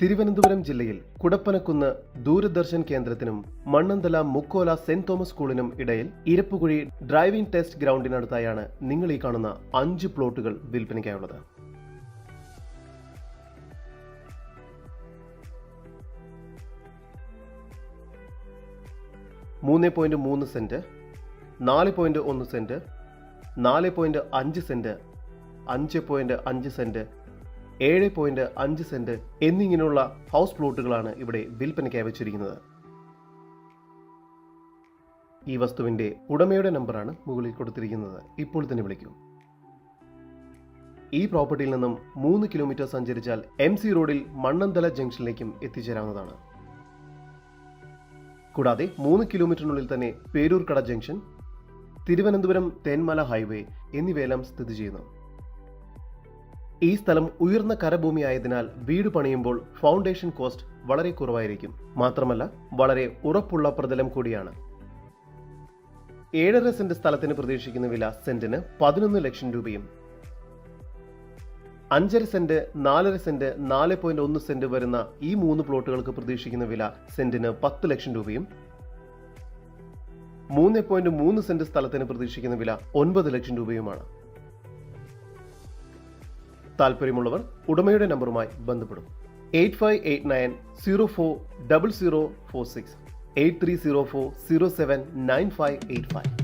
തിരുവനന്തപുരം ജില്ലയിൽ Kudappanakunnu Doordarshan കേന്ദ്രത്തിനും Mannanthala Mukkola saint Thomas സ്കൂളിനും ഇടയിൽ ഇരപ്പുകുഴി driving test ഗ്രൗണ്ടിനടുത്തായാണ് നിങ്ങൾ ഈ കാണുന്ന 5 പ്ലോട്ടുകൾ വിൽപ്പനയ്ക്കായുള്ളത്. (3.3 saint, 4.1 saint, 4.5 saint, 5.5 saint, 7.5 saint എന്നിങ്ങനെയുള്ള ഹൗസ് പ്ലോട്ടുകളാണ് ഇവിടെ വിൽപ്പനയ്ക്കായി വെച്ചിരിക്കുന്നത്. ഈ വസ്തുവിന്റെ ഉടമയുടെ നമ്പറാണ് മുകളിൽ കൊടുത്തിരിക്കുന്നത്. ഇപ്പോൾ തന്നെ വിളിക്കൂ. ഈ പ്രോപ്പർട്ടിയിൽ നിന്നും 3 കിലോമീറ്റർ സഞ്ചരിച്ചാൽ MC റോഡിൽ മണ്ണന്തല ജംഗ്ഷനിലേക്കും എത്തിച്ചേരാവുന്നതാണ്. കൂടാതെ 3 കിലോമീറ്ററിനുള്ളിൽ തന്നെ പേരൂർക്കട ജംഗ്ഷൻ, തിരുവനന്തപുരം തേന്മല ഹൈവേ എന്നിവയെല്ലാം സ്ഥിതി ചെയ്യുന്നു. ഈ സ്ഥലം ഉയർന്ന കരഭൂമി ആയതിനാൽ വീട് പണിയുമ്പോൾ ഫൗണ്ടേഷൻ കോസ്റ്റ് വളരെ കുറവായിരിക്കും. മാത്രമല്ല വളരെ ഉറപ്പുള്ള പ്രതലം കൂടിയാണ്. 7.5 സെന്റ് സ്ഥലത്തിന് പ്രതീക്ഷിക്കുന്ന വില സെന്റിന് 11 ലക്ഷം രൂപയും 5.5 സെന്റ്, 4.5 സെന്റ്, 4.1 സെന്റ് വരുന്ന ഈ 3 പ്ലോട്ടുകൾക്ക് പ്രതീക്ഷിക്കുന്ന വില സെന്റിന് 10 ലക്ഷം രൂപയും 3.3 സെന്റ് സ്ഥലത്തിന് പ്രതീക്ഷിക്കുന്ന വില 9 ലക്ഷം രൂപയുമാണ്. താല്പര്യമുള്ളവർ ഉടമയുടെ നമ്പറുമായി ബന്ധപ്പെടും. 8589040046, 8304079585.